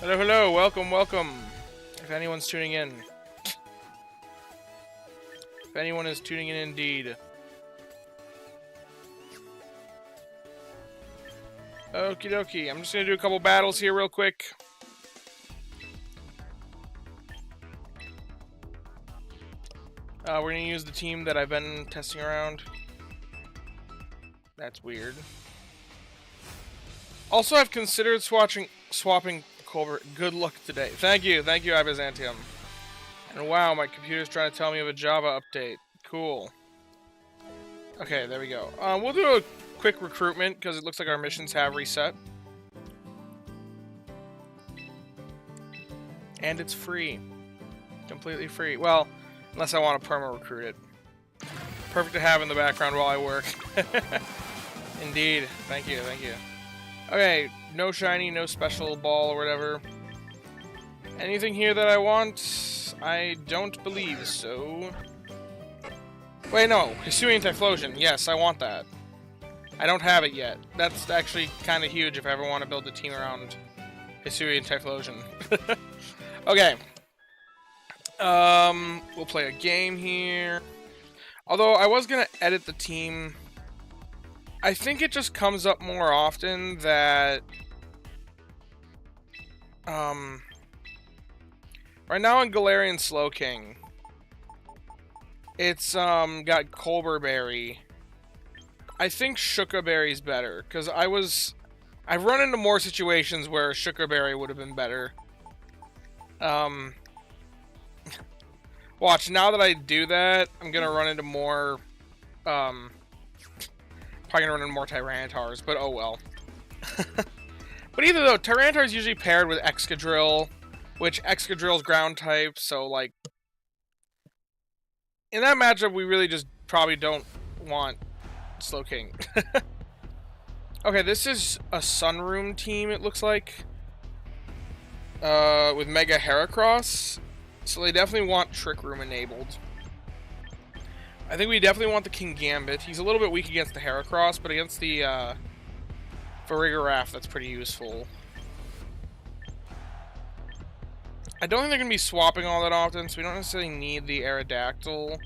Hello, hello, welcome, welcome. If anyone's tuning in. If anyone is tuning in indeed. Okie dokie, I'm just gonna do a couple battles here real quick. We're gonna use the team that I've been testing around. That's weird. Also, I've considered swapping Colbert. Good luck today. Thank you, Ibizantium. And wow, my computer's trying to tell me of a Java update. Cool. Okay, there we go. We'll do a quick recruitment because it looks like our missions have reset. And it's free. Completely free. Well, unless I want to perma recruit it. Perfect to have in the background while I work. Indeed. Thank you, thank you. Okay, no shiny, no special ball or whatever. Anything here that I want? I don't believe so. Wait, no. Hisuian Typhlosion. Yes, I want that. I don't have it yet. That's actually kind of huge if I ever want to build a team around Hisuian Typhlosion. Okay. We'll play a game here. Although, I was going to edit the team. I think it just comes up more often that... Right now in Galarian Slowking, it's got Colbur Berry. I think Shuka Berry's better, because I've run into more situations where Shuka Berry would have been better. Watch, now that I do that, I'm gonna run into more, probably gonna run into more Tyrantars, but oh well. But either though, Tyranitar is usually paired with Excadrill, which Excadrill's ground type, so like... In that matchup, we really just probably don't want Slowking. Okay, this is a Sunroom team, it looks like. With Mega Heracross. So they definitely want Trick Room enabled. I think we definitely want the Kingambit. He's a little bit weak against the Heracross, but against the Farigiraf, that's pretty useful. I don't think they're going to be swapping all that often, so we don't necessarily need the Aerodactyl.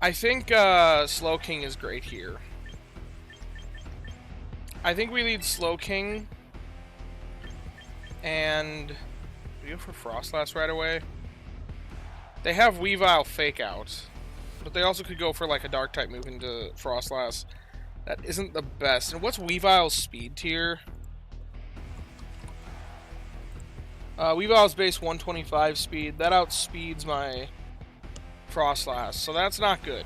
I think Slowking is great here. I think we lead Slowking. And... do we go for Froslass right away? They have Weavile Fake Out. But they also could go for like a Dark-type move into Froslass. That isn't the best. And what's Weavile's speed tier? Weavile's base 125 speed. That outspeeds my Froslass, so that's not good.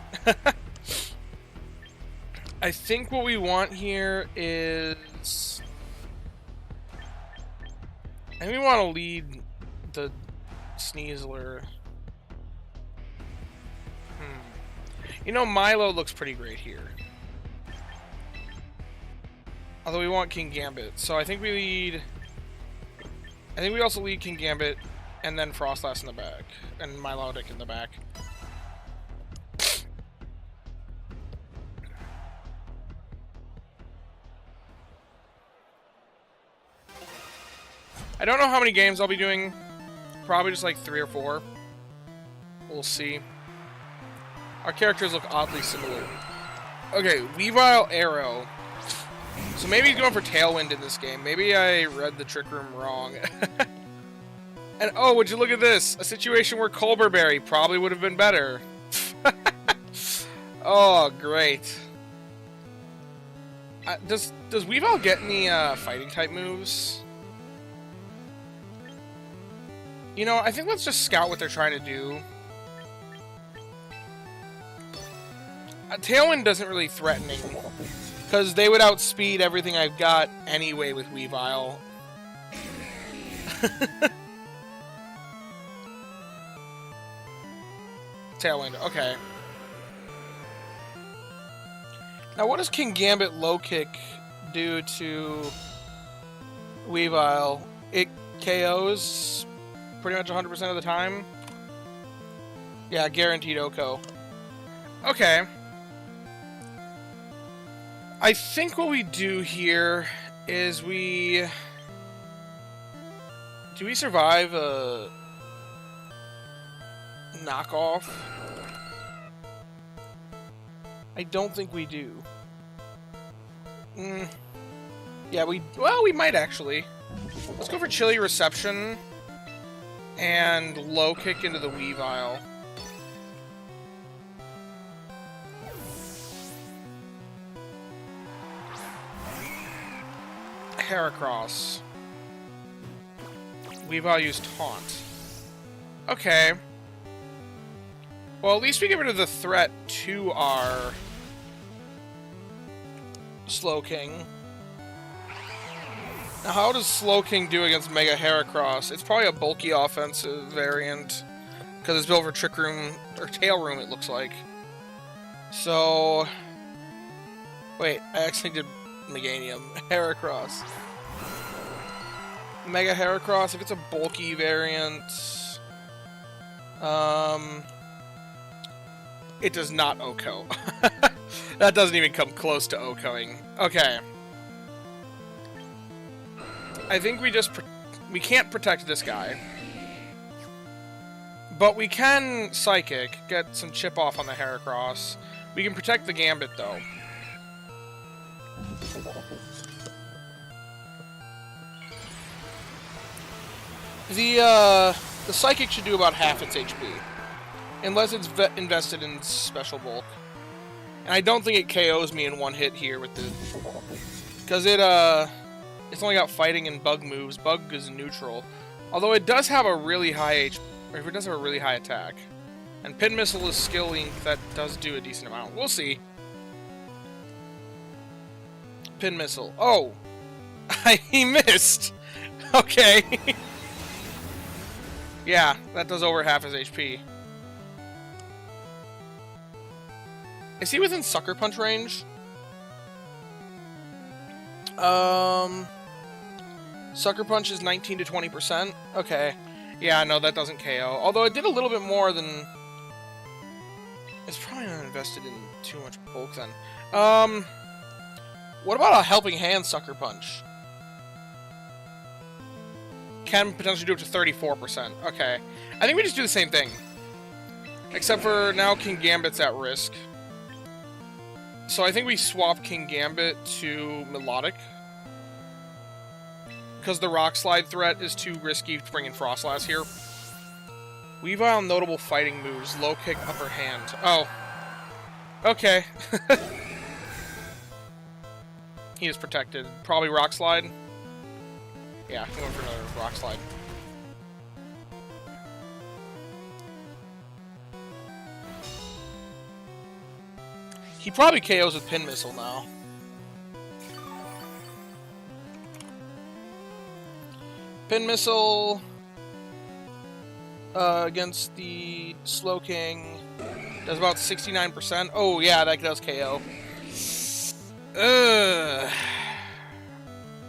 I think what we want here is... I think we want to lead the Sneasler. You know, Milo looks pretty great here. Although we want Kingambit, so I think we lead... I think we also lead Kingambit, and then Froslass in the back, and Milotic in the back. I don't know how many games I'll be doing. Probably just like 3 or 4. We'll see. Our characters look oddly similar. Okay, Weavile Arrow. So maybe he's going for Tailwind in this game. Maybe I read the Trick Room wrong. And oh, would you look at this? A situation where Colbur Berry probably would have been better. Oh, great. Does Weavile get any fighting type moves? You know, I think let's just scout what they're trying to do. Tailwind doesn't really threaten me, because they would outspeed everything I've got anyway with Weavile. Tailwind, okay. Now what does Kingambit Low Kick do to Weavile? It KOs pretty much 100% of the time? Yeah, guaranteed OHKO. Okay. I think what we do here is we Do we survive a knockoff? I don't think we do. Yeah, we might actually. Let's go for Chilly Reception and low kick into the Weavile. Heracross. Weavile used Taunt. Okay. Well, at least we get rid of the threat to our Slowking. Now, how does Slowking do against Mega Heracross? It's probably a bulky offensive variant, because it's built for Trick Room, or Tail Room, it looks like. So... Wait, I actually did Meganium. Heracross. Mega Heracross, if it's a bulky variant... It does not OHKO. That doesn't even come close to OHKOing. Okay. I think we can't protect this guy. But we can Psychic, get some chip off on the Heracross. We can protect the Gambit, though. The Psychic should do about half its HP. Unless it's invested in Special Bulk. And I don't think it KOs me in one hit here with the... Because it's only got Fighting and Bug moves. Bug is neutral. Although it does have a really high HP... Or if it does have a really high attack. And Pin Missile is Skill Link, that does do a decent amount. We'll see. Pin Missile. Oh! He missed! Okay. Yeah, that does over half his HP. Is he within Sucker Punch range? Sucker Punch is 19 to 20%. Okay. Yeah, no, that doesn't KO. Although it did a little bit more than... It's probably not invested in too much bulk then. What about a Helping Hand Sucker Punch? Can potentially do up to 34%. Okay. I think we just do the same thing. Except for now King Gambit's at risk. So I think we swap King Gambit to Melodic. Because the Rock Slide threat is too risky to bring in Froslass here. Weavile notable fighting moves. Low kick, upper hand. Oh. Okay. He is protected. Probably Rock Slide. Yeah, I'm going for another Rock Slide. He probably KOs with Pin Missile now. Pin Missile against the Slowking does about 69%. Oh yeah, that does KO.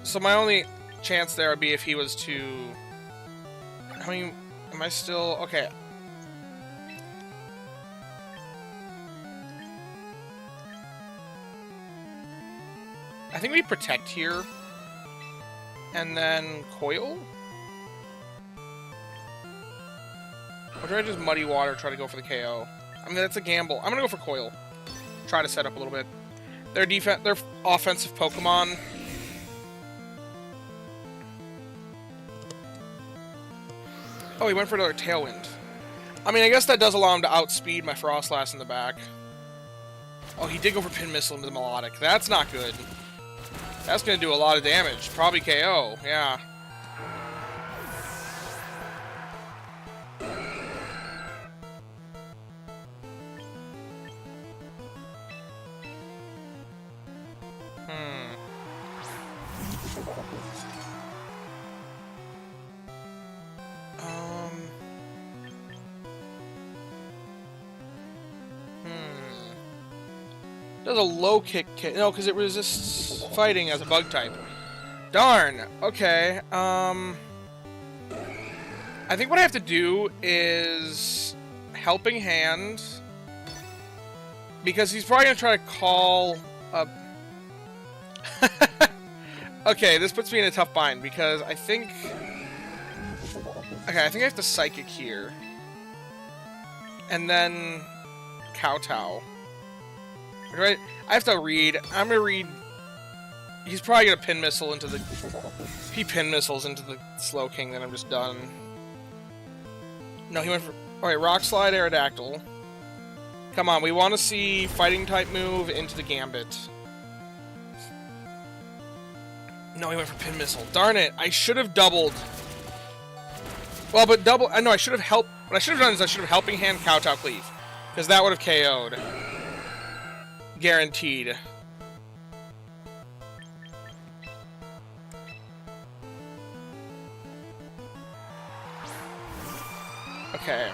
So my only chance there would be if he was to... I mean, am I still... Okay. I think we protect here. And then Coil? Or do I just Muddy Water, try to go for the KO? I mean, that's a gamble. I'm gonna go for Coil. Try to set up a little bit. Their offensive Pokemon... Oh, he went for another Tailwind. I mean, I guess that does allow him to outspeed my Froslass in the back. Oh, he did go for Pin Missile into the Melodic. That's not good. That's going to do a lot of damage. Probably KO, yeah. Does a low kick... No, because it resists fighting as a bug type. Darn. Okay. I think what I have to do is... Helping Hand. Because he's probably going to try to call up... Okay, this puts me in a tough bind, because I think... Okay, I think I have to Psychic here. And then Kowtow. Right? I have to read. I'm gonna read. He's probably gonna Pin Missile into the... If he Pin Missiles into the Slow King, then I'm just done. No, he went for... Alright, Rock Slide, Aerodactyl. Come on, we want to see Fighting type move into the Gambit. No, he went for Pin Missile. Darn it, I should have doubled. Well, but double... I know, I should have helped... What I should have done is I should have Helping Hand Kowtow Cleave. Because that would have KO'd. Guaranteed. Okay.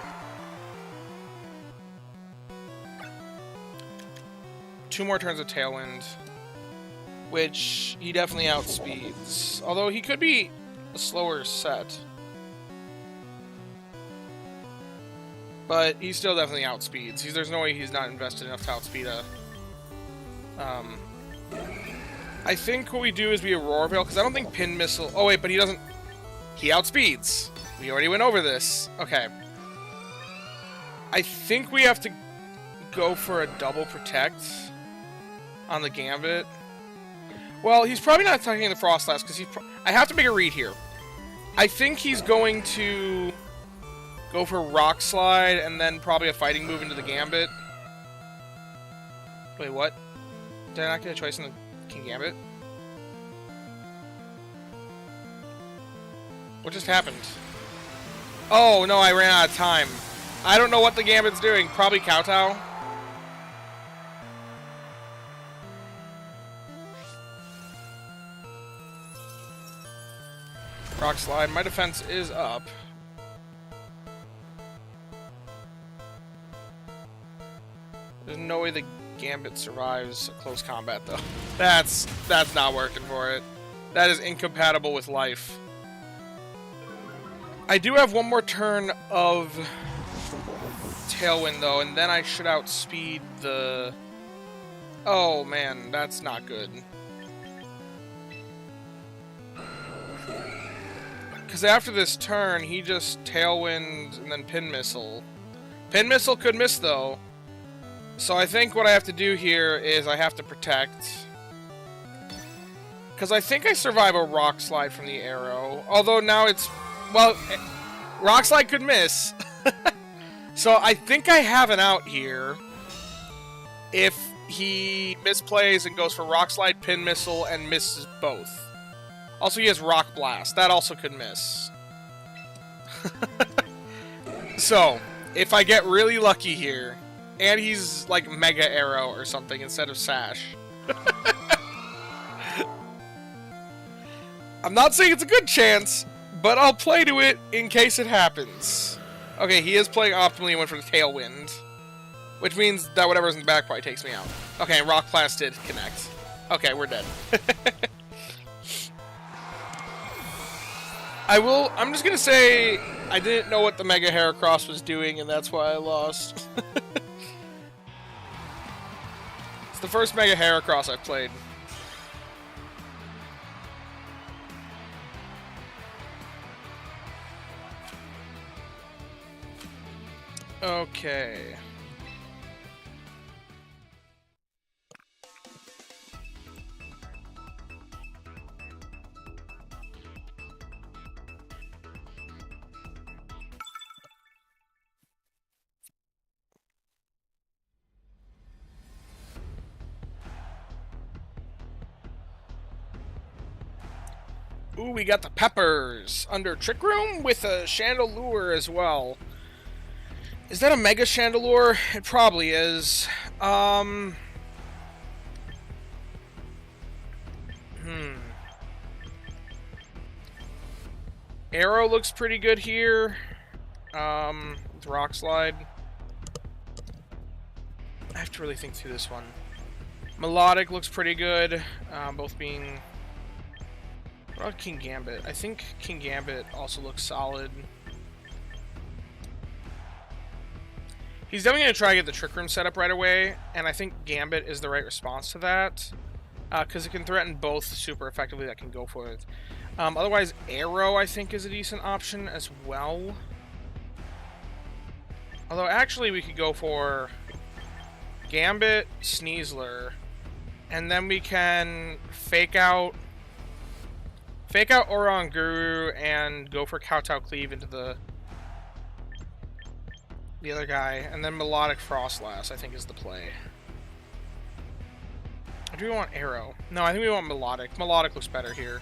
2 more turns of Tailwind. Which he definitely outspeeds. Although he could be a slower set. But he still definitely outspeeds. There's no way he's not invested enough to outspeed a... I think what we do is we Aurora Veil, because I don't think Pin Missile... Oh wait, but he doesn't... He outspeeds. We already went over this. Okay. I think we have to go for a double Protect on the Gambit. Well, he's probably not attacking the Froslass, because he's... I have to make a read here. I think he's going to go for Rock Slide, and then probably a Fighting move into the Gambit. Wait, what? Did I not get a choice in the King Gambit? What just happened? Oh, no, I ran out of time. I don't know what the Gambit's doing. Probably Kowtow. Rock Slide. My defense is up. There's no way the Gambit survives a close combat, though. That's not working for it. That is incompatible with life. I do have one more turn of Tailwind, though, and then I should outspeed the... Oh, man, that's not good. Because after this turn, he just Tailwind and then Pin Missile. Pin Missile could miss, though. So I think what I have to do here is I have to Protect. Because I think I survive a Rock Slide from the arrow. Although now it's... Well, Rock Slide could miss. So I think I have an out here. If he misplays and goes for Rock Slide, Pin Missile, and misses both. Also, he has Rock Blast. That also could miss. So, if I get really lucky here, and he's like Mega Arrow or something instead of Sash. I'm not saying it's a good chance, but I'll play to it in case it happens. Okay, he is playing optimally and went for the Tailwind. Which means that whatever's in the back probably takes me out. Okay, Rock Blast did connect. Okay, we're dead. I'm just gonna say I didn't know what the Mega Heracross was doing, and that's why I lost. It's the first Mega Heracross I've played. Okay. Ooh, we got the Peppers under Trick Room with a Chandelure as well. Is that a Mega Chandelure? It probably is. Arrow looks pretty good here. With Rock Slide. I have to really think through this one. Melodic looks pretty good. Both being... What about King Gambit? I think King Gambit also looks solid. He's definitely going to try to get the Trick Room set up right away, and I think Gambit is the right response to that. Because it can threaten both super effectively. That can go for it. Otherwise, Arrow, I think, is a decent option as well. Although, actually, we could go for Gambit, Sneasler, and then we can fake out Oranguru and go for Kowtow Cleave into the other guy, and then Melodic Froslass, I think, is the play. Or do we want Arrow? No, I think we want Melodic. Melodic looks better here.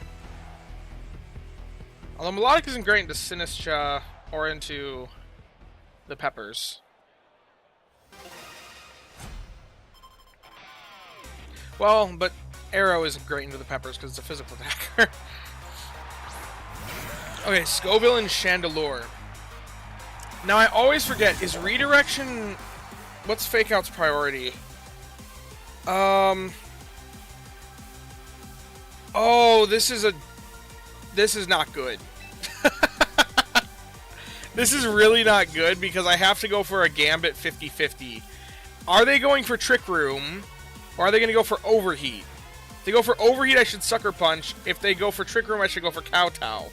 Although Melodic isn't great into Sinistcha or into the Peppers. Well, but Arrow isn't great into the Peppers because it's a physical attacker. Okay, Scoville and Chandelure. Now, I always forget, is redirection... What's Fake Out's priority? Oh, this is not good. This is really not good because I have to go for a Gambit 50-50. Are they going for Trick Room, or are they going to go for Overheat? If they go for Overheat, I should Sucker Punch. If they go for Trick Room, I should go for Kowtow.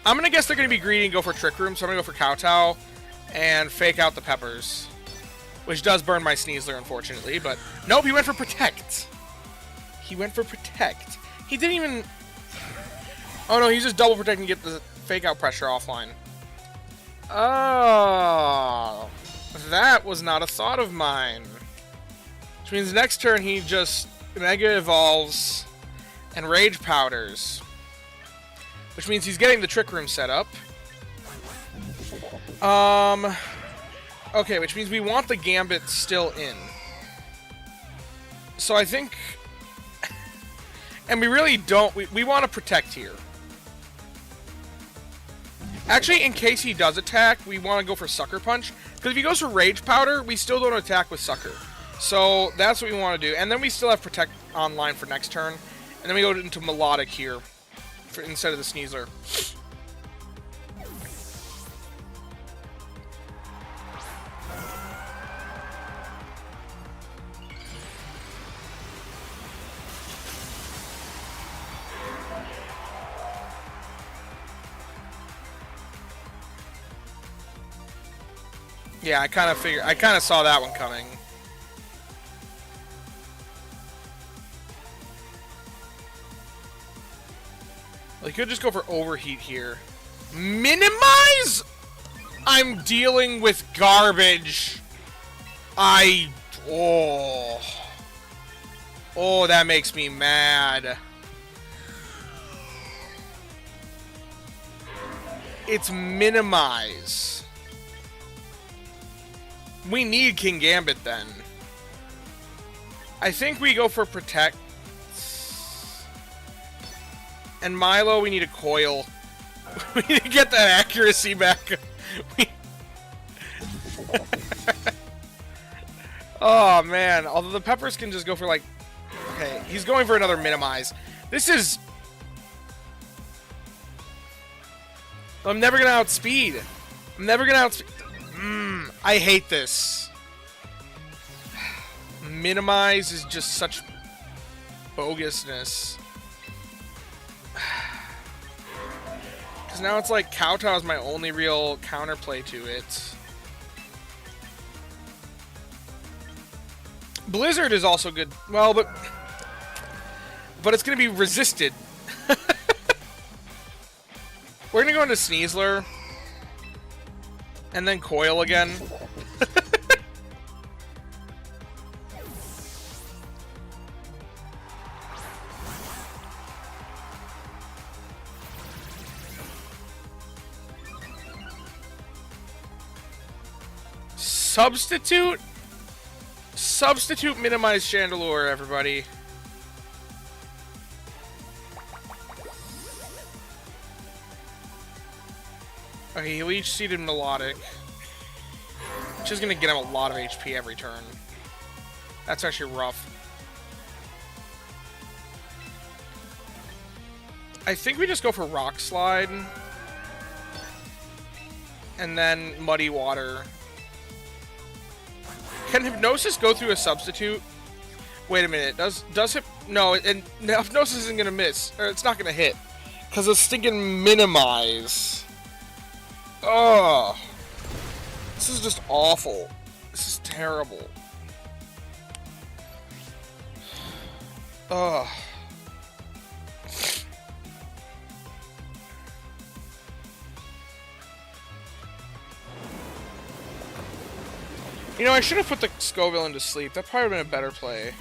I'm going to guess they're going to be greedy and go for Trick Room, so I'm going to go for Kowtow and fake out the Peppers. Which does burn my Sneasler, unfortunately, but... Nope, he went for Protect. He went for Protect. He didn't even... Oh no, he's just double protecting to get the fake out pressure offline. Oh, that was not a thought of mine. Which means next turn he just Mega Evolves and Rage Powders. Which means he's getting the Trick Room set up. Okay, which means we want the Gambit still in. So I think... And we really don't... We want to protect here. Actually, in case he does attack, we want to go for Sucker Punch. Because if he goes for Rage Powder, we still don't attack with Sucker. So that's what we want to do. And then we still have Protect online for next turn. And then we go into Melodic here instead of the Sneasler. Yeah, I kind of saw that one coming. Well, you could just go for Overheat here. Minimize? I'm dealing with garbage. Oh, that makes me mad. It's Minimize. We need King Gambit then. I think we go for Protect. And Milo, we need a Coil. We need to get that accuracy back. Oh, man. Although the Peppers can just go for, like... Okay, he's going for another Minimize. This is... I'm never going to outspeed. I'm never going to outspeed... I hate this. Minimize is just such bogusness. Because now it's like Kowtow is my only real counterplay to it. Blizzard is also good. Well, but it's going to be resisted. We're going to go into Sneasler. And then Coil again. Substitute? Substitute Minimize Chandelure, everybody. Okay, he Leech Seeded Melodic. Which is going to get him a lot of HP every turn. That's actually rough. I think we just go for Rock Slide. And then Muddy Water. Can Hypnosis go through a substitute? Wait a minute. Does No, and Hypnosis isn't gonna miss. Or it's not gonna hit. Because of stinking Minimize. Oh. This is just awful. This is terrible. Ugh. You know, I should have put the Scoville into sleep. That probably would have been a better play.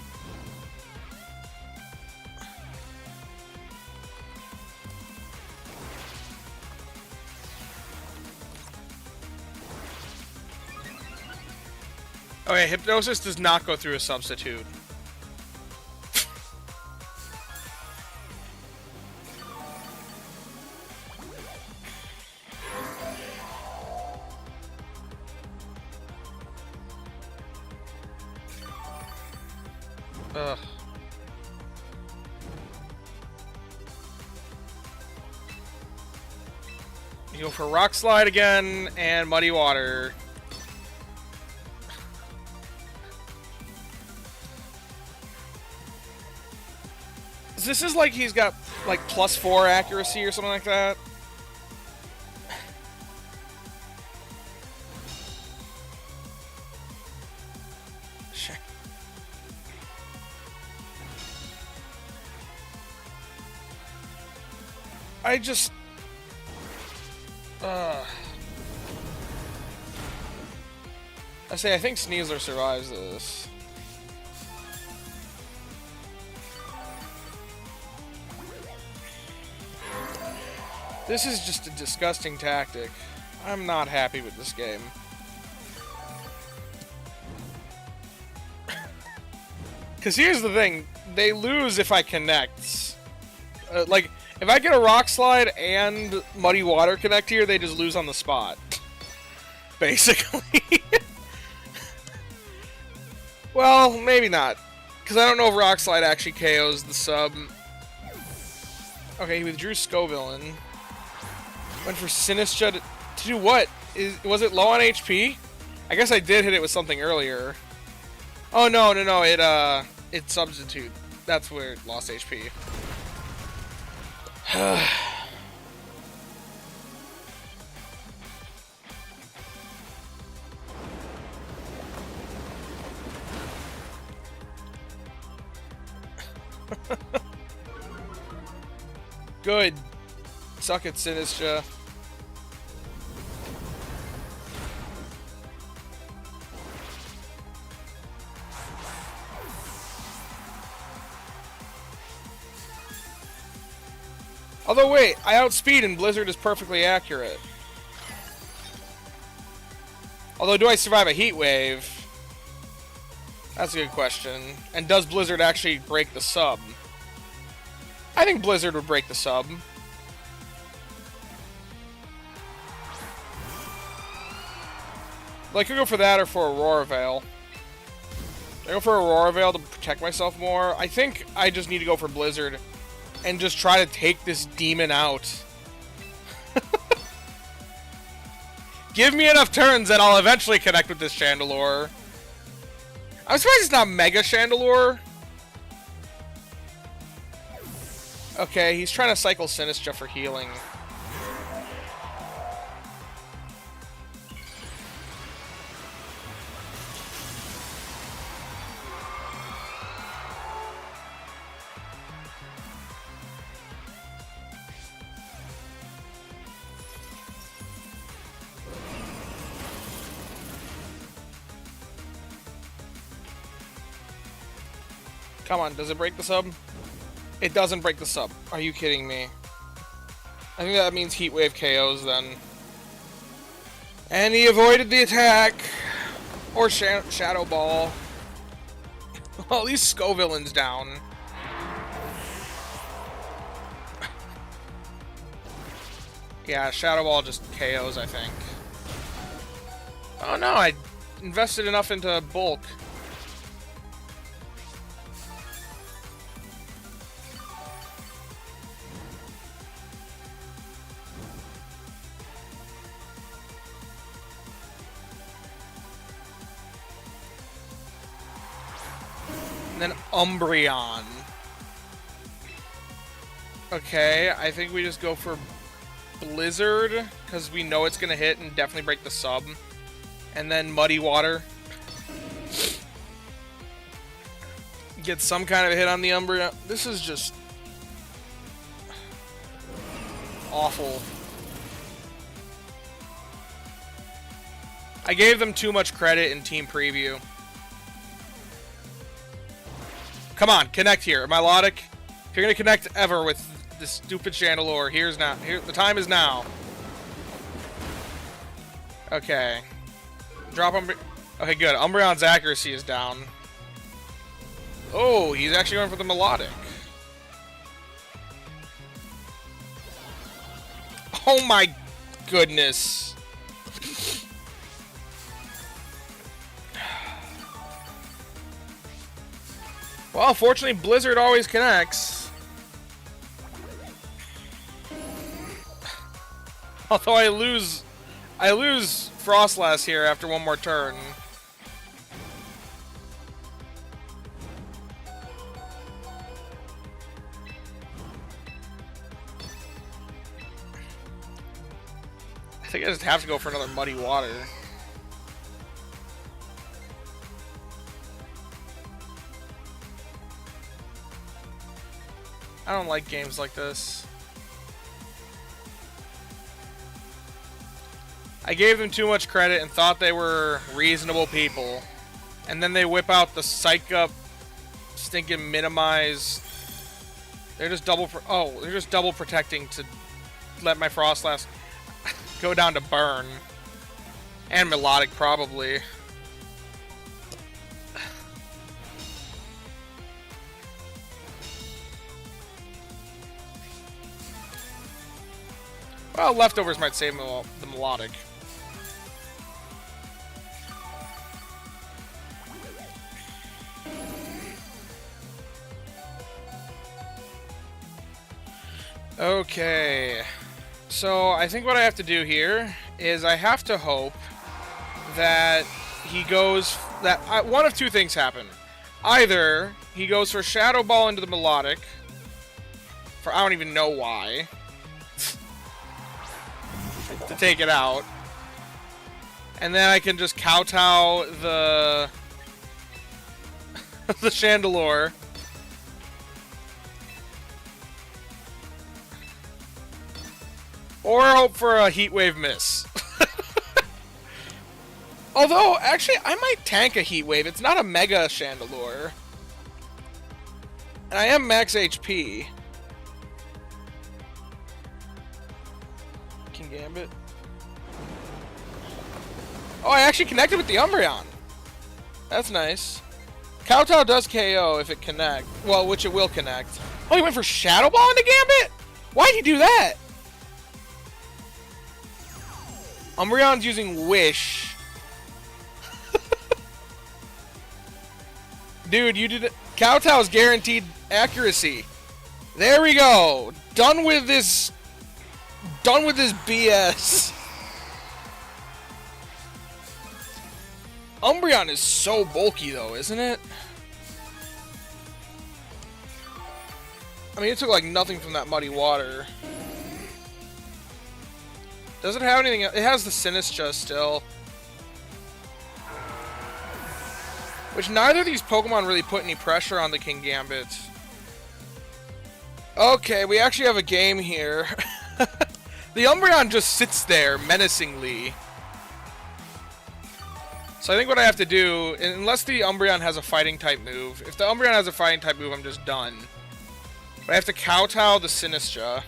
Okay, Hypnosis does not go through a substitute. Ugh. You go for Rock Slide again and Muddy Water. This is like he's got like +4 accuracy or something like that. Shit. I just... I think Sneasler survives this. This is just a disgusting tactic. I'm not happy with this game. Because here's the thing. They lose if I connect. Like, if I get a Rock Slide and Muddy Water connect here, they just lose on the spot. Basically. Well, maybe not. Because I don't know if Rock Slide actually KOs the sub. Okay, he withdrew Scoville. Went for Sinistra to do what? Was it low on HP? I guess I did hit it with something earlier. Oh, no. It substitute. That's where it lost HP. Good. Suck it, Sinistra. Although, wait, I outspeed and Blizzard is perfectly accurate. Although, do I survive a Heat Wave? That's a good question. And does Blizzard actually break the sub? I think Blizzard would break the sub. Well, I could go for that or for Aurora Veil. I go for Aurora Veil to protect myself more. I think I just need to go for Blizzard and just try to take this demon out. Give me enough turns and I'll eventually connect with this Chandelure. I'm surprised it's not Mega Chandelure. Okay, he's trying to cycle Sinistra for healing. Come on, does it break the sub? It doesn't break the sub. Are you kidding me? I think that means Heat Wave KOs then. And he avoided the attack. Or Shadow Ball. Well, at least Scovillain's down. Yeah, Shadow Ball just KOs, I think. Oh no, I invested enough into bulk. And then Umbreon. Okay, I think we just go for Blizzard, because we know it's going to hit and definitely break the sub. And then Muddy Water. Get some kind of a hit on the Umbreon. This is just awful. I gave them too much credit in team preview. Come on, connect here. Melodic. If you're going to connect ever with this stupid Chandelure, here's now. Here, the time is now. Okay. Drop Umbreon. Okay, good. Umbreon's accuracy is down. Oh, he's actually going for the Melodic. Oh my goodness. Well, fortunately, Blizzard always connects. Although I lose Froslass here after one more turn. I think I just have to go for another Muddy Water. I don't like games like this. I gave them too much credit and thought they were reasonable people. And then they whip out the Psych Up, stinking minimize. They're just double protecting to let my Froslass go down to burn. And Melodic, probably. Well, leftovers might save the Melodic. Okay. So, I think what I have to do here is I have to hope that he goes... one of two things happen. Either he goes for Shadow Ball into the Melodic, for I don't even know why, to take it out. And then I can just kowtow the the Chandelure. Or hope for a Heat Wave miss. Although, actually, I might tank a Heat Wave. It's not a Mega Chandelure. And I am max HP. King Gambit. Oh, I actually connected with the Umbreon. That's nice. Kowtow does KO if it connect. Well, which it will connect. Oh, he went for Shadow Ball into Gambit? Why'd he do that? Umbreon's using Wish. Dude, you did it. Kowtow's guaranteed accuracy. There we go. Done with this BS. Umbreon is so bulky though, isn't it? I mean, it took like nothing from that Muddy Water. Does it have anything else? It has the Sinistcha still. Which neither of these Pokemon really put any pressure on the King Gambit. Okay, we actually have a game here. The Umbreon just sits there menacingly. So I think what I have to do, unless the Umbreon has a fighting type move, if the Umbreon has a fighting type move, I'm just done. But I have to kowtow the Sinistcha.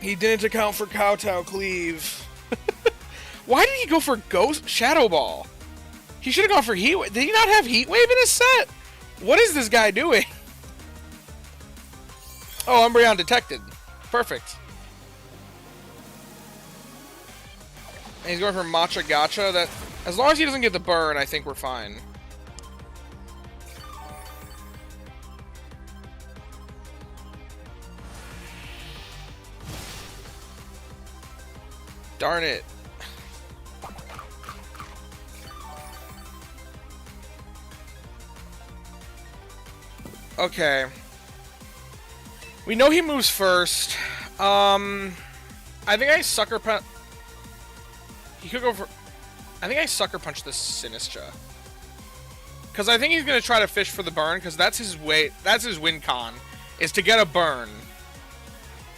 He didn't account for Kowtow Cleave. Why did he go for Ghost Shadow Ball? He should have gone for Heat Wave. Did he not have Heat Wave in his set? What is this guy doing? Oh, Umbreon detected. Perfect. And he's going for Matcha Gacha. That, as long as he doesn't get the burn, I think we're fine. Darn it. Okay. We know he moves first. I think I sucker punch. He could go for. I think I sucker punch this Sinistra. Because I think he's gonna try to fish for the burn. Because that's his way. That's his win con, is to get a burn.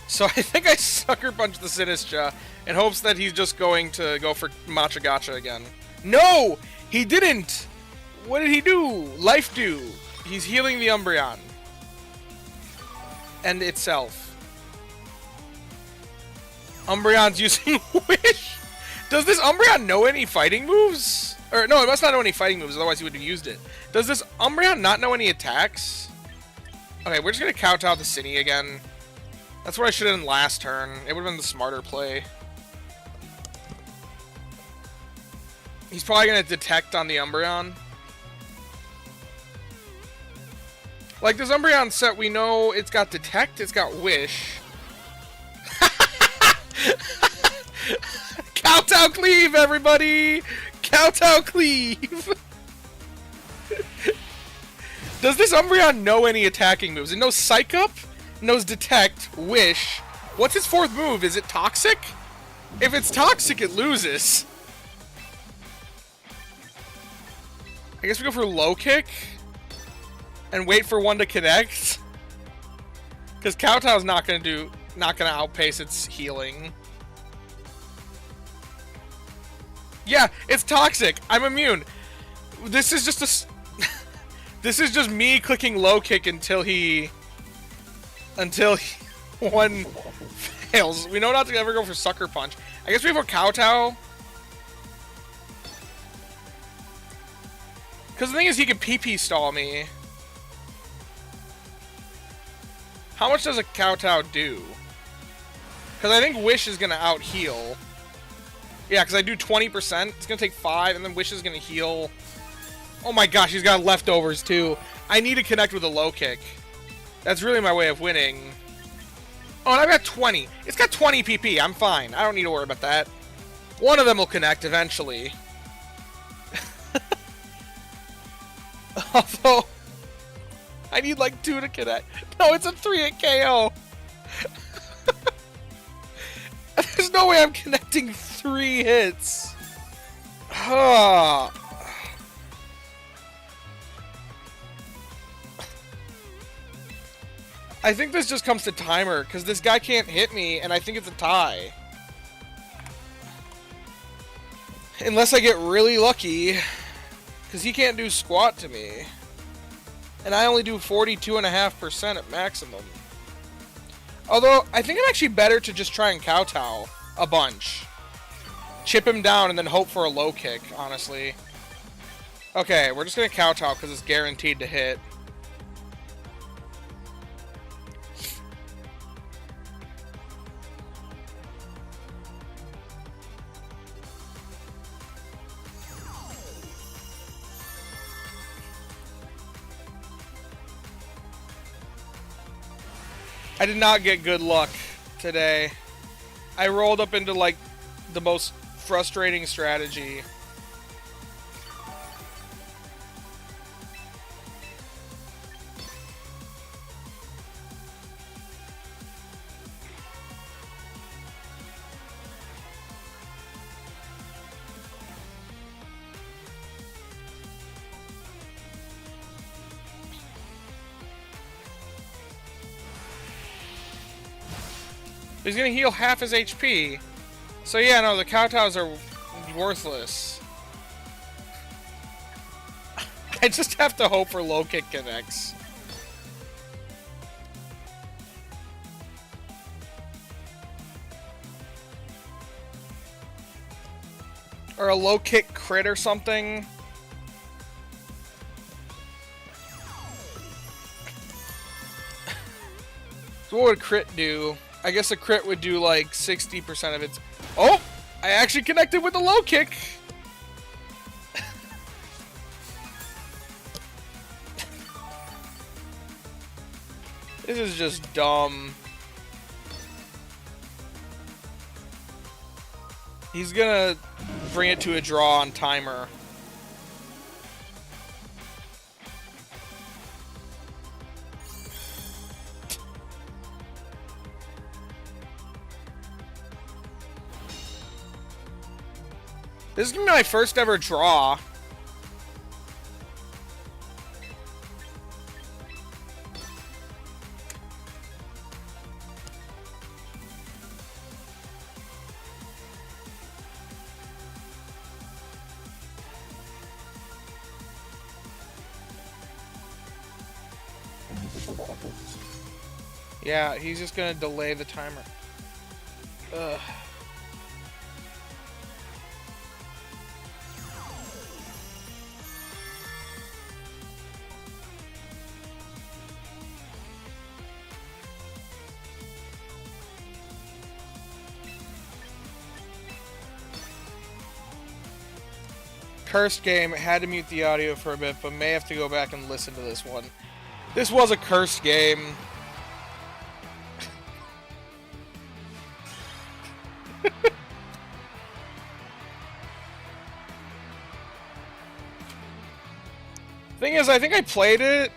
So I think I sucker punch the Sinistra in hopes that he's just going to go for Matcha Gotcha again. No, he didn't. What did he do? Life do. He's healing the Umbreon. And itself. Umbreon's using Wish. Does this Umbreon know any fighting moves? Or no, it must not know any fighting moves, otherwise he would have used it. Does this Umbreon not know any attacks? Okay, we're just gonna kowtow the Cine again. That's what I should have done last turn. It would have been the smarter play. He's probably gonna detect on the Umbreon. Like, this Umbreon set, we know it's got Detect, it's got Wish. Kowtow Cleave, everybody! Kowtow Cleave! Does this Umbreon know any attacking moves? It knows Psych Up, knows Detect, Wish. What's his fourth move? Is it Toxic? If it's Toxic, it loses. I guess we go for Low Kick. And wait for one to connect. Because Kowtow's not gonna outpace its healing. Yeah, it's Toxic. I'm immune. This is just this is just me clicking low kick until one fails. We know not to ever go for Sucker Punch. I guess we have a Kowtow. Because the thing is, he can PP stall me. How much does a Kowtow do? Because I think Wish is going to out-heal. Yeah, because I do 20%. It's going to take 5, and then Wish is going to heal. Oh my gosh, he's got leftovers too. I need to connect with a low kick. That's really my way of winning. Oh, and I've got 20. It's got 20 PP. I'm fine. I don't need to worry about that. One of them will connect eventually. Although, I need like 2 to connect. No, it's a 3-hit KO. There's no way I'm connecting 3 hits. I think this just comes to timer, because this guy can't hit me, and I think it's a tie. Unless I get really lucky, because he can't do squat to me. And I only do 42.5% at maximum. Although, I think I'm actually better to just try and kowtow a bunch. Chip him down and then hope for a low kick, honestly. Okay, we're just going to kowtow because it's guaranteed to hit. I did not get good luck today. I rolled up into, like, the most frustrating strategy. He's gonna heal half his HP. So yeah, no, the kowtows are worthless. I just have to hope for low kick connects. Or a low kick crit or something. So what would crit do? I guess a crit would do like 60% of its... Oh! I actually connected with a low kick! This is just dumb. He's gonna bring it to a draw on timer. This is gonna be my first ever draw. Yeah, he's just gonna delay the timer. Ugh. Cursed game. Had to mute the audio for a bit, but may have to go back and listen to this one. This was a cursed game. Thing is, I think I played it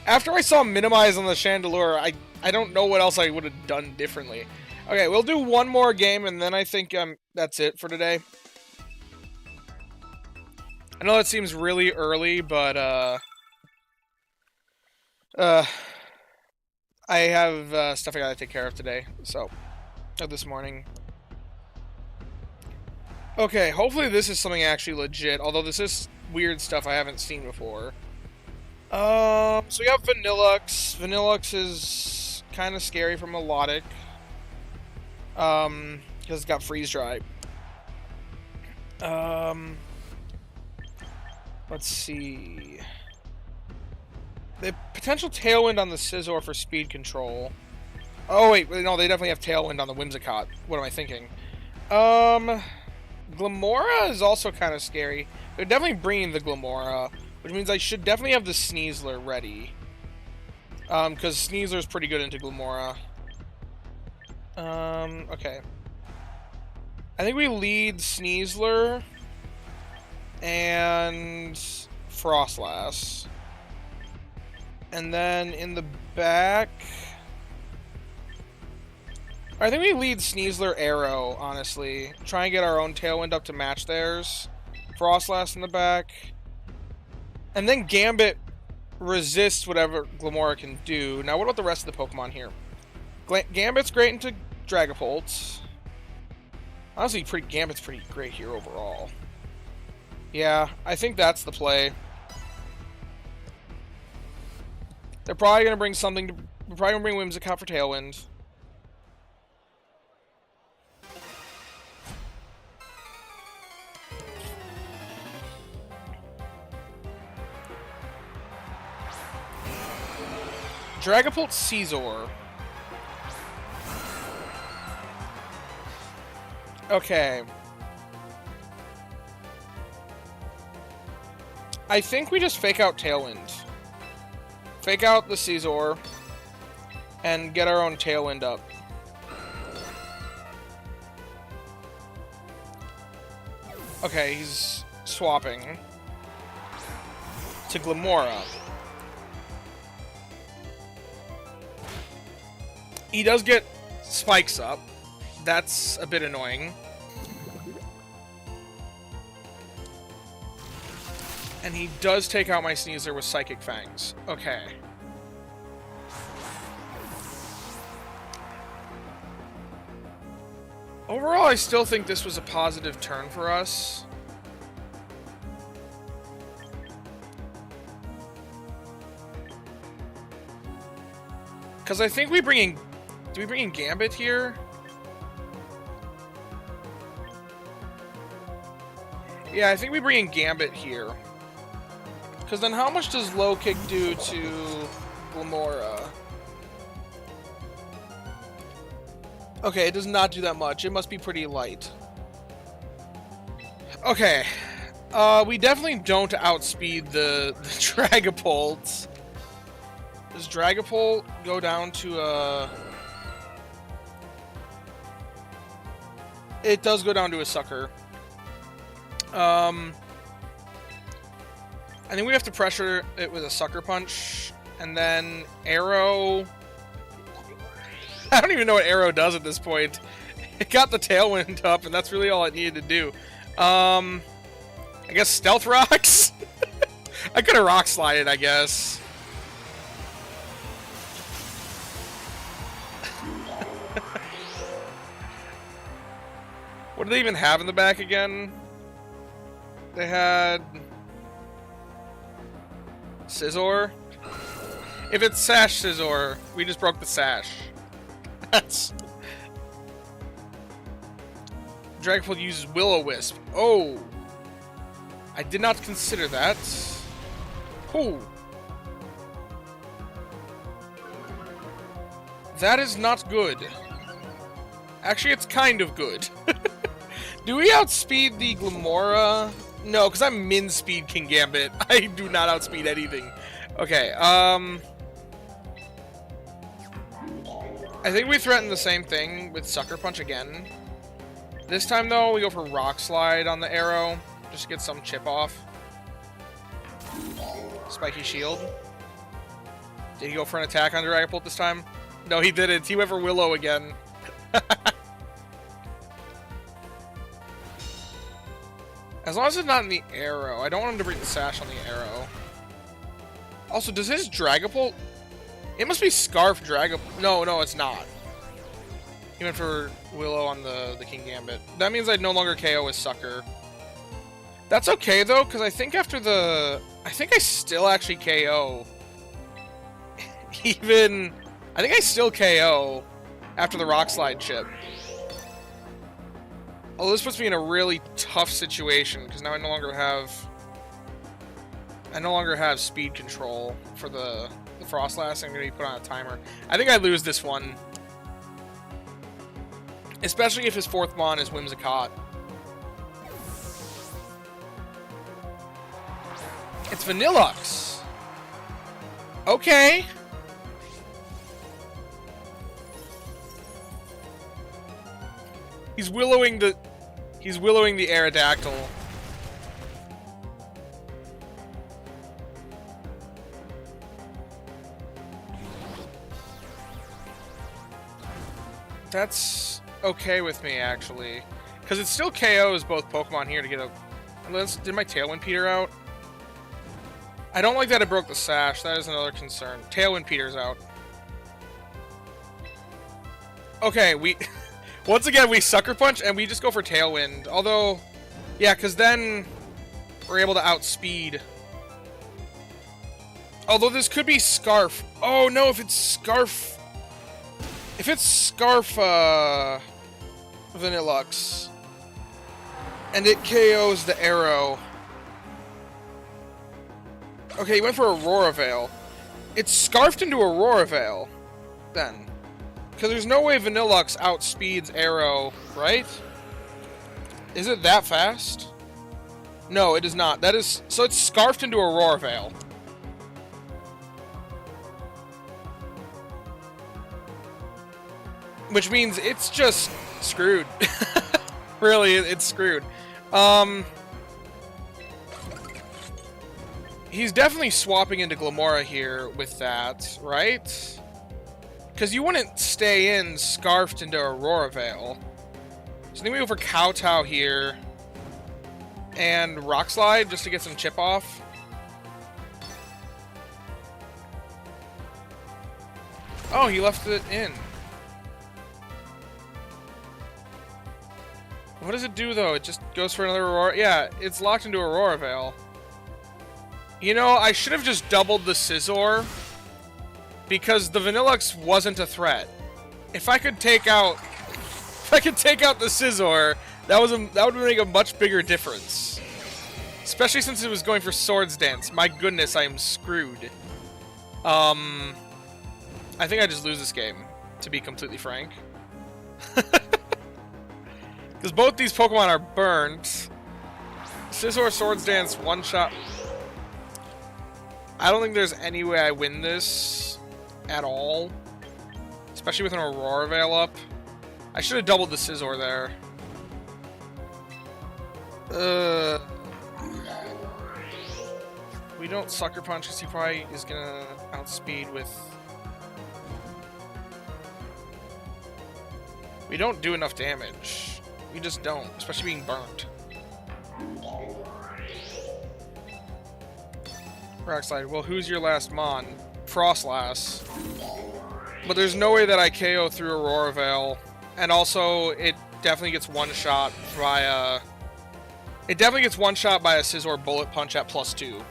after I saw minimize on the Chandelure. I don't know what else I would have done differently. Okay, we'll do one more game, and then I think that's it for today. I know that seems really early, but I have stuff I gotta take care of today, so this morning. Okay, hopefully this is something actually legit, although this is weird stuff I haven't seen before. So we have Vanillux. Vanillux is kind of scary for Melodic. Because it's got Freeze Dry. Let's see. The potential Tailwind on the Scizor for speed control. Oh wait, no, they definitely have Tailwind on the Whimsicott. What am I thinking? Glamora is also kind of scary. They're definitely bringing the Glamora, which means I should definitely have the Sneasler ready. Because Sneasler's pretty good into Glamora. Okay. I think we lead Sneasler and Froslass. And then in the back, I think we lead Sneasler Arrow, honestly. Try and get our own Tailwind up to match theirs. Froslass in the back. And then Gambit resists whatever Glamora can do. Now, what about the rest of the Pokemon here? Gambit's great into Dragapult. Honestly, Gambit's pretty great here overall. Yeah, I think that's the play. They're probably going to bring something to... We're probably going to bring Whimsicott for Tailwind. Dragapult Scizor. Okay. I think we just fake out Tailwind. Fake out the Scizor. And get our own Tailwind up. Okay, he's swapping to Glamora. He does get spikes up. That's a bit annoying. And he does take out my Sneasler with Psychic Fangs. Okay. Overall, I still think this was a positive turn for us. Because I think we bring in... Do we bring in Gambit here? Yeah, I think we bring in Gambit here. Because then how much does Low Kick do to Glamora? Okay, it does not do that much. It must be pretty light. Okay. We definitely don't outspeed the Dragapult. Does Dragapult go down to It does go down to a Sucker. I think we have to pressure it with a Sucker Punch. And then Arrow... I don't even know what Arrow does at this point. It got the Tailwind up, and that's really all it needed to do. I guess Stealth Rocks? I could have Rock Slided, I guess. What do they even have in the back again? They had... Scizor? If it's Sash Scizor, we just broke the Sash. That's... Dragapult uses Will-O-Wisp. Oh! I did not consider that. Oh! That is not good. Actually, it's kind of good. Do we outspeed the Glamora? No, because I'm min-speed King Gambit. I do not outspeed anything. Okay, I think we threaten the same thing with Sucker Punch again. This time, though, we go for Rock Slide on the arrow, just to get some chip off. Spiky Shield. Did he go for an attack on Dragapult this time? No, he didn't. He went for Willow again. As long as it's not in the arrow. I don't want him to bring the Sash on the arrow. Also, does his Dragapult... It must be Scarf Dragapult. No, it's not. He went for Willow on the King Gambit. That means I'd no longer KO his Sucker. That's okay, though, because I think after the... I think I still actually KO. Even... I think I still KO after the Rock Slide chip. Although this puts me in a really tough situation, because now I no longer have speed control for the Froslass. I'm going to be put on a timer. I think I lose this one. Especially if his fourth Mon is Whimsicott. It's Vanillux. Okay. He's willowing the Aerodactyl. That's okay with me, actually. Because it still KOs both Pokemon here to get a... Did my Tailwind peter out? I don't like that it broke the Sash. That is another concern. Tailwind peter's out. Okay, we... Once again, we Sucker Punch, and we just go for Tailwind. Although, yeah, because then we're able to outspeed. Although this could be Scarf. Oh, no, if it's Scarf... If it's Scarf, Vanillux, and it KOs the arrow... Okay, he went for Aurora Veil. It's Scarfed into Aurora Veil, then. Because there's no way Vanillux outspeeds Arrow, right? Is it that fast? No, it is not. That is... So it's Scarfed into Aurora Veil. Which means it's just screwed. Really, it's screwed. He's definitely swapping into Glamora here with that, right? Because you wouldn't stay in Scarfed into Aurora Veil. So I think we go for Kowtow here. And Rock Slide just to get some chip off. Oh, he left it in. What does it do, though? It just goes for another Aurora... Yeah, it's locked into Aurora Veil. You know, I should have just doubled the Scizor. Because the Vanillux wasn't a threat. If I could take out the Scizor, that would make a much bigger difference. Especially since it was going for Swords Dance. My goodness, I am screwed. I think I just lose this game, to be completely frank. Because both these Pokemon are burnt. Scizor Swords Dance one shot. I don't think there's any way I win this at all. Especially with an Aurora Veil up. I should have doubled the Scizor there. We don't Sucker Punch because he probably is gonna outspeed with... We don't do enough damage. We just don't, especially being burnt. Rock Slide. Well, who's your last mon? Froslass. But there's no way that I KO through Aurora Veil. And also, it definitely gets one-shot by It definitely gets one-shot by a Scizor Bullet Punch at +2.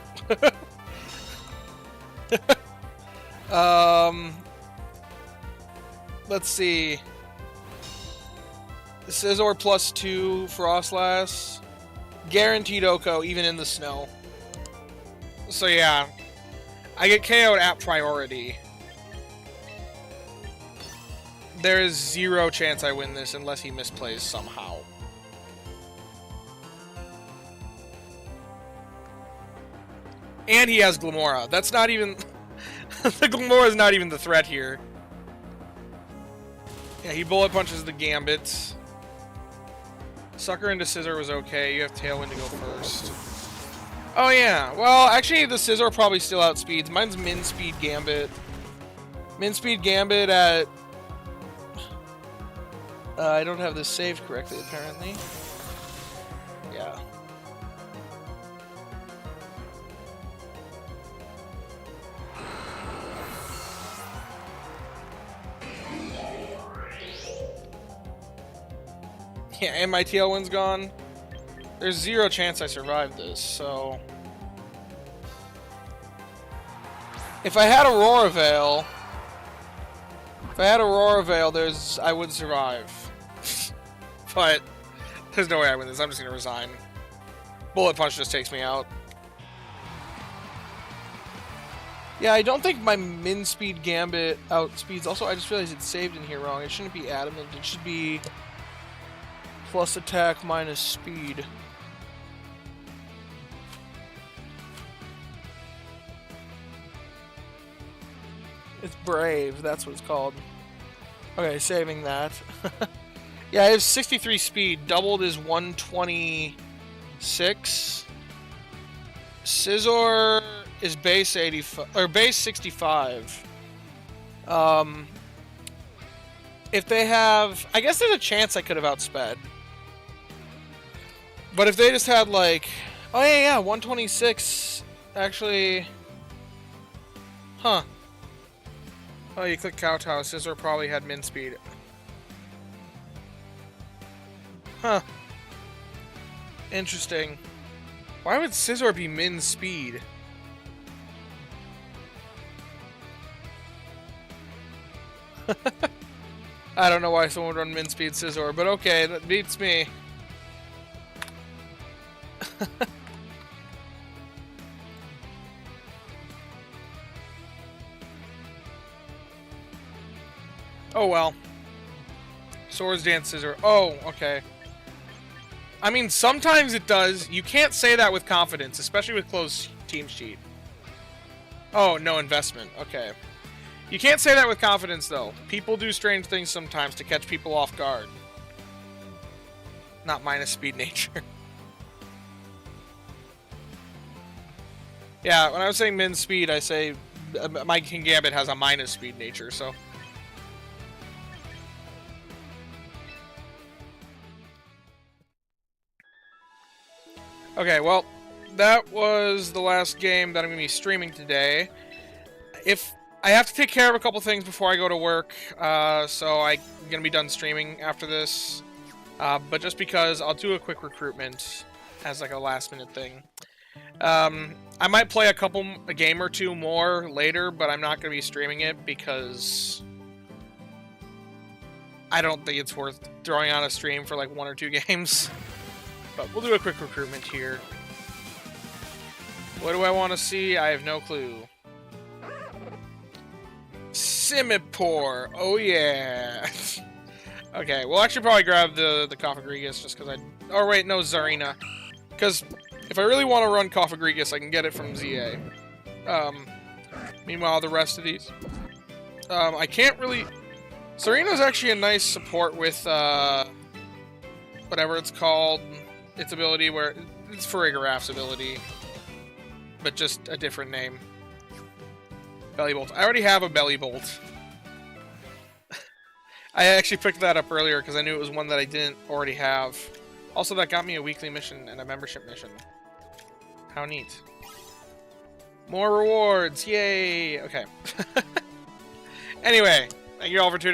Let's see. Scizor +2, Froslass. Guaranteed Oko, even in the snow. So yeah, I get KO'd at priority. There is 0 chance I win this unless he misplays somehow. And he has Glamora. That's not even... the Glamora is not even the threat here. Yeah, he Bullet Punches the Gambit. Sucker into Scizor was okay. You have Tailwind to go first. Oh yeah, well actually the Scizor probably still outspeeds. Mine's Min Speed Gambit. Min Speed Gambit at... I don't have this saved correctly apparently. Yeah. Yeah, and my Tailwind's gone. There's 0 chance I survive this, so... If I had Aurora Veil... I would survive. But, there's no way I win this. I'm just gonna resign. Bullet Punch just takes me out. Yeah, I don't think my Min Speed Gambit outspeeds. Also, I just realized it's saved in here wrong. It shouldn't be Adamant. It should be... plus attack minus speed. It's Brave, that's what it's called. Okay, saving that. Yeah, I have 63 speed. Doubled is 126. Scizor is base 85 or base 65. If they have, I guess there's a chance I could have outsped. But if they just had like, oh yeah, 126, actually, huh. Oh, you click Kowtow, Scizor probably had min speed. Huh. Interesting. Why would Scizor be min speed? I don't know why someone would run min speed Scizor, but okay, that beats me. Oh well. Swords Dance Scizor. Oh, okay. I mean, sometimes it does. You can't say that with confidence, especially with closed team sheet. Oh, no investment. Okay. You can't say that with confidence, though. People do strange things sometimes to catch people off guard. Not minus speed nature. Yeah, when I was saying min speed, I say my King Gambit has a minus speed nature, so... Okay, well, that was the last game that I'm going to be streaming today. If I have to take care of a couple things before I go to work, so I'm going to be done streaming after this. But just because, I'll do a quick recruitment as like a last-minute thing. I might play a game or two more later, but I'm not going to be streaming it because I don't think it's worth throwing on a stream for like 1 or 2 games. But we'll do a quick recruitment here. What do I want to see? I have no clue. Simipour. Oh yeah. Okay, we'll actually probably grab the Cofagrigus just because I... Oh wait, no, Zarina. Because if I really want to run Cofagrigus, I can get it from ZA. Meanwhile, the rest of these... I can't really... Zarina's actually a nice support with, whatever it's called. Its ability where... It's Farigiraf's ability. But just a different name. Belly Bolt. I already have a Belly Bolt. I actually picked that up earlier because I knew it was one that I didn't already have. Also, that got me a weekly mission and a membership mission. How neat. More rewards! Yay! Okay. Anyway, thank you all for tuning in.